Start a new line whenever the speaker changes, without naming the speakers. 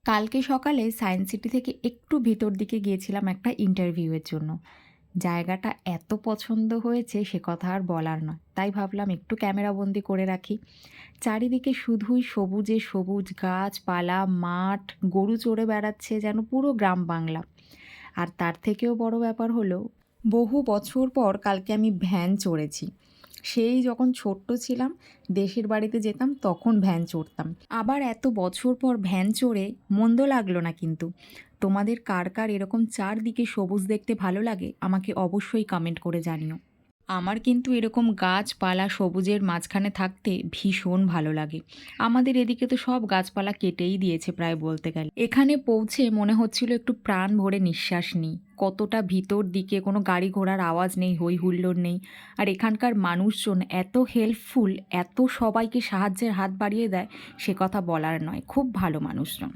কালকে সকালে science city থেকে একটু ভিতর দিকে গিয়েছিলাম একটা ইন্টারভিউয়ের জন্য। জায়গাটা এত পছন্দ হয়েছে সে কথা আর বলার নয়। তাই ভাবলাম একটু ক্যামেরাবন্দি করে রাখি। চারিদিকে শুধুই সবুজে সবুজ গাছপালা, মাঠ, গরু চড়ে বেড়াচ্ছে যেন পুরো গ্রাম বাংলা। আর তার থেকেও বড় ব্যাপার হলো, বহু বছর পর কালকে আমি ভ্যান চড়েছি। সেই যখন ছোট্ট ছিলাম, দেশের বাড়িতে যেতাম তখন ভ্যান চড়তাম। আবার এত বছর পর ভ্যান চড়ে মন্দ লাগলো না কিন্তু। তোমাদের কার কার এরকম চারদিকে সবুজ দেখতে ভালো লাগে আমাকে অবশ্যই কমেন্ট করে জানিও। আমার কিন্তু এরকম গাছপালা সবুজের মাঝখানে থাকতে ভীষণ ভালো লাগে। আমাদের এদিকে তো সব গাছপালা কেটেই দিয়েছে প্রায় বলতে গেলে। এখানে পৌঁছে মনে হচ্ছিল একটু প্রাণ ভরে নিঃশ্বাস নিই। কতটা ভিতর দিকে, কোনো গাড়ি ঘোড়ার আওয়াজ নেই, হই হুল্লোড় নেই। আর এখানকার মানুষজন এত হেল্পফুল, এত সবাইকে সাহায্যের হাত বাড়িয়ে দেয়, সে কথা বলার নয়। খুব ভালো মানুষজন।